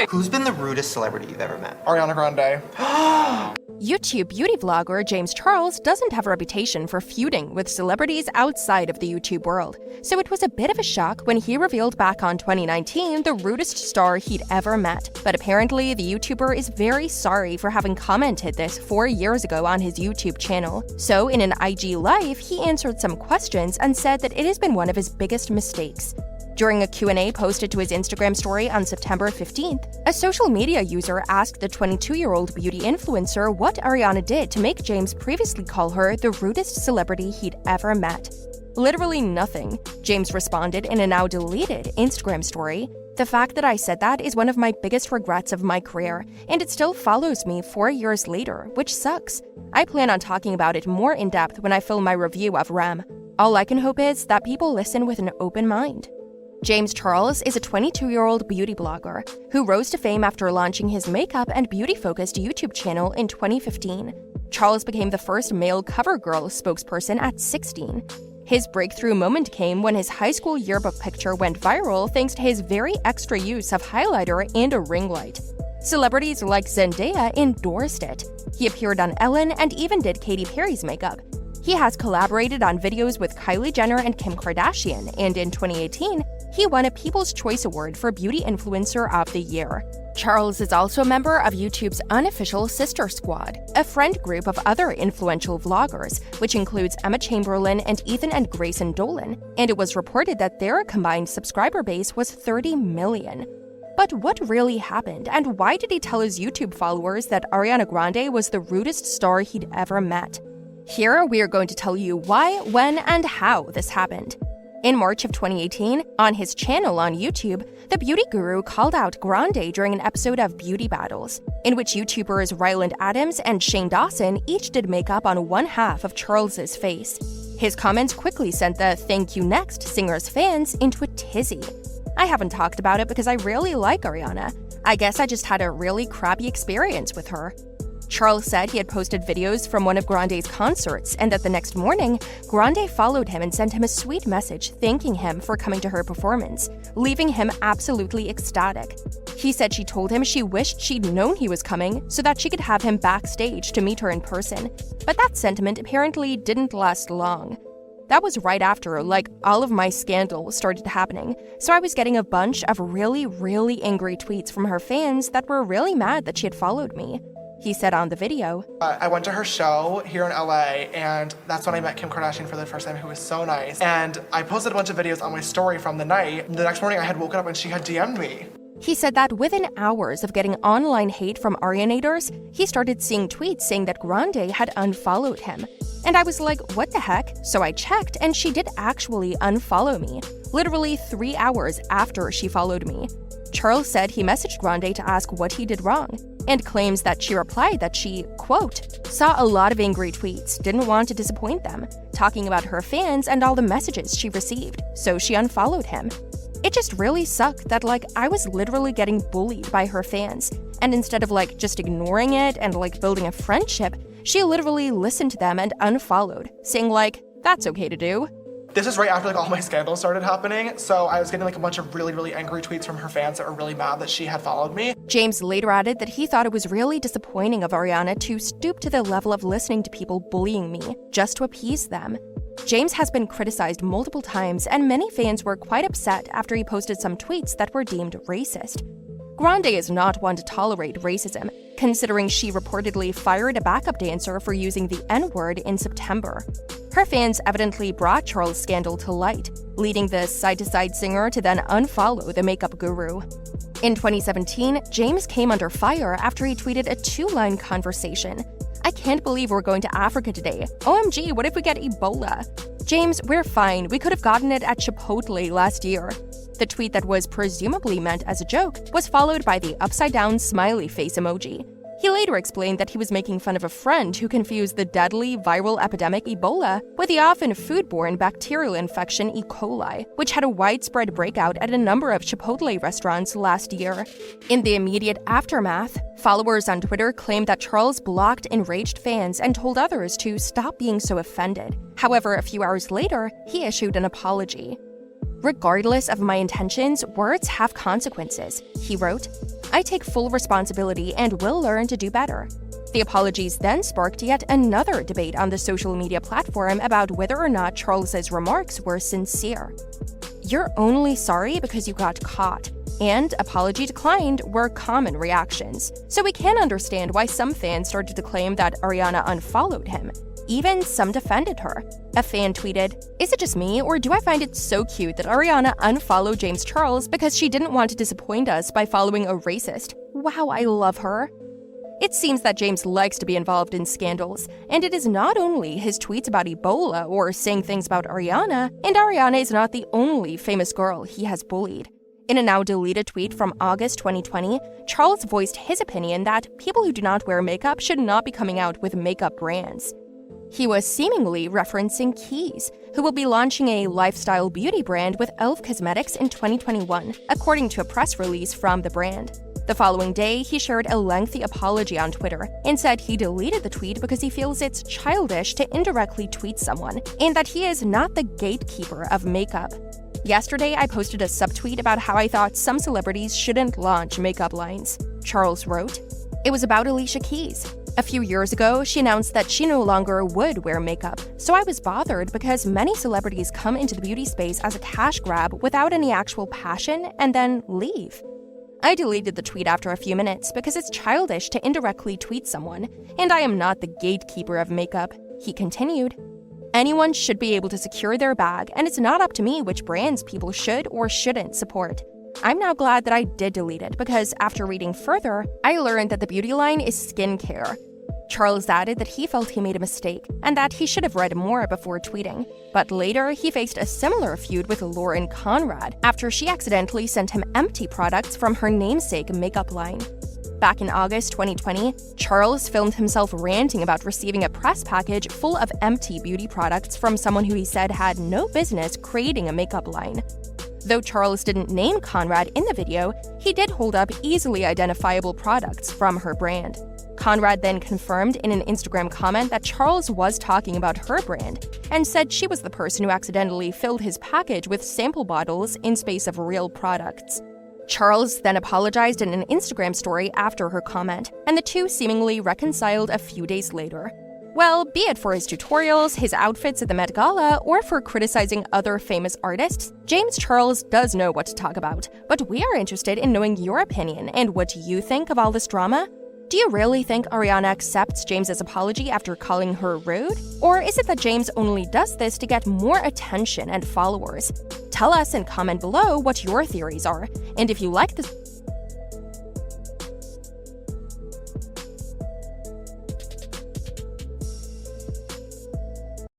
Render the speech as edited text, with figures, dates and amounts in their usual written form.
Who's been the rudest celebrity you've ever met? Ariana Grande. YouTube beauty vlogger James Charles doesn't have a reputation for feuding with celebrities outside of the YouTube world, so it was a bit of a shock when he revealed back on 2019 the rudest star he'd ever met. But apparently, the YouTuber is very sorry for having commented this 4 years ago on his YouTube channel. So in an IG Live, he answered some questions and said that it has been one of his biggest mistakes. During a Q&A posted to his Instagram story on September 15th, a social media user asked the 22-year-old beauty influencer what Ariana did to make James previously call her the rudest celebrity he'd ever met. Literally nothing, James responded in a now deleted Instagram story. The fact that I said that is one of my biggest regrets of my career, and it still follows me 4 years later, which sucks. I plan on talking about it more in depth when I film my review of Rem. All I can hope is that people listen with an open mind. James Charles is a 22-year-old beauty blogger who rose to fame after launching his makeup and beauty-focused YouTube channel in 2015. Charles became the first male CoverGirl spokesperson at 16. His breakthrough moment came when his high school yearbook picture went viral thanks to his very extra use of highlighter and a ring light. Celebrities like Zendaya endorsed it. He appeared on Ellen and even did Katy Perry's makeup. He has collaborated on videos with Kylie Jenner and Kim Kardashian, and in 2018, he won a People's Choice Award for Beauty Influencer of the Year. Charles is also a member of YouTube's unofficial Sister Squad, a friend group of other influential vloggers, which includes Emma Chamberlain and Ethan and Grayson Dolan, and it was reported that their combined subscriber base was 30 million. But what really happened, and why did he tell his YouTube followers that Ariana Grande was the rudest star he'd ever met? Here, we are going to tell you why, when, and how this happened. In March of 2018, on his channel on YouTube, the beauty guru called out Grande during an episode of Beauty Battles, in which YouTubers Ryland Adams and Shane Dawson each did makeup on one half of Charles's face. His comments quickly sent the "Thank You Next" singer's fans into a tizzy. I haven't talked about it because I really like Ariana. I guess I just had a really crappy experience with her. Charles said he had posted videos from one of Grande's concerts and that the next morning, Grande followed him and sent him a sweet message thanking him for coming to her performance, leaving him absolutely ecstatic. He said she told him she wished she'd known he was coming so that she could have him backstage to meet her in person, but that sentiment apparently didn't last long. That was right after, all of my scandal started happening, so I was getting a bunch of really angry tweets from her fans that were really mad that she had followed me. He said on the video, I went to her show here in LA, and that's when I met Kim Kardashian for the first time, who was so nice. And I posted a bunch of videos on my story from the night. The next morning I had woken up and she had DM'd me. He said that within hours of getting online hate from Arianators, he started seeing tweets saying that Grande had unfollowed him. And I was like, what the heck? So I checked, and she did actually unfollow me, literally 3 hours after she followed me. Charles said he messaged Grande to ask what he did wrong, and claims that she replied that she, quote, saw a lot of angry tweets, didn't want to disappoint them, talking about her fans and all the messages she received, so she unfollowed him. It just really sucked that, I was literally getting bullied by her fans, and instead of, just ignoring it and, building a friendship, she literally listened to them and unfollowed, saying, that's okay to do. This is right after all my scandals started happening, so I was getting a bunch of really angry tweets from her fans that were really mad that she had followed me. James later added that he thought it was really disappointing of Ariana to stoop to the level of listening to people bullying me just to appease them. James has been criticized multiple times, and many fans were quite upset after he posted some tweets that were deemed racist. Grande is not one to tolerate racism, considering she reportedly fired a backup dancer for using the N-word in September. Her fans evidently brought Charles' scandal to light, leading the side-to-side singer to then unfollow the makeup guru. In 2017, James came under fire after he tweeted a 2-line conversation. I can't believe we're going to Africa today. OMG, what if we get Ebola? James, we're fine. We could have gotten it at Chipotle last year. The tweet that was presumably meant as a joke was followed by the upside-down smiley face emoji. He later explained that he was making fun of a friend who confused the deadly viral epidemic Ebola with the often foodborne bacterial infection E. coli, which had a widespread breakout at a number of Chipotle restaurants last year. In the immediate aftermath, followers on Twitter claimed that Charles blocked enraged fans and told others to stop being so offended. However, a few hours later, he issued an apology. Regardless of my intentions, words have consequences, he wrote. I take full responsibility and will learn to do better. The apologies then sparked yet another debate on the social media platform about whether or not Charles's remarks were sincere. "You're only sorry because you got caught," and "apology declined" were common reactions. So we can understand why some fans started to claim that Ariana unfollowed him. Even some defended her. A fan tweeted, "Is it just me, or do I find it so cute that Ariana unfollowed James Charles because she didn't want to disappoint us by following a racist? Wow, I love her." It seems that James likes to be involved in scandals, and it is not only his tweets about Ebola or saying things about Ariana, and Ariana is not the only famous girl he has bullied. In a now-deleted tweet from August 2020, Charles voiced his opinion that people who do not wear makeup should not be coming out with makeup brands. He was seemingly referencing Keys, who will be launching a lifestyle beauty brand with e.l.f. Cosmetics in 2021, according to a press release from the brand. The following day, he shared a lengthy apology on Twitter and said he deleted the tweet because he feels it's childish to indirectly tweet someone, and that he is not the gatekeeper of makeup. Yesterday, I posted a subtweet about how I thought some celebrities shouldn't launch makeup lines. Charles wrote, "It was about Alicia Keys. A few years ago, she announced that she no longer would wear makeup, so I was bothered because many celebrities come into the beauty space as a cash grab without any actual passion and then leave. I deleted the tweet after a few minutes because it's childish to indirectly tweet someone, and I am not the gatekeeper of makeup," he continued. "Anyone should be able to secure their bag, and it's not up to me which brands people should or shouldn't support. I'm now glad that I did delete it because after reading further, I learned that the beauty line is skincare." Charles added that he felt he made a mistake and that he should have read more before tweeting. But later, he faced a similar feud with Lauren Conrad after she accidentally sent him empty products from her namesake makeup line. Back in August 2020, Charles filmed himself ranting about receiving a press package full of empty beauty products from someone who he said had no business creating a makeup line. Though Charles didn't name Conrad in the video, he did hold up easily identifiable products from her brand. Conrad then confirmed in an Instagram comment that Charles was talking about her brand and said she was the person who accidentally filled his package with sample bottles in space of real products. Charles then apologized in an Instagram story after her comment, and the two seemingly reconciled a few days later. Well, be it for his tutorials, his outfits at the Met Gala, or for criticizing other famous artists, James Charles does know what to talk about. But we are interested in knowing your opinion and what you think of all this drama. Do you really think Ariana accepts James's apology after calling her rude? Or is it that James only does this to get more attention and followers? Tell us and comment below what your theories are. And if you like this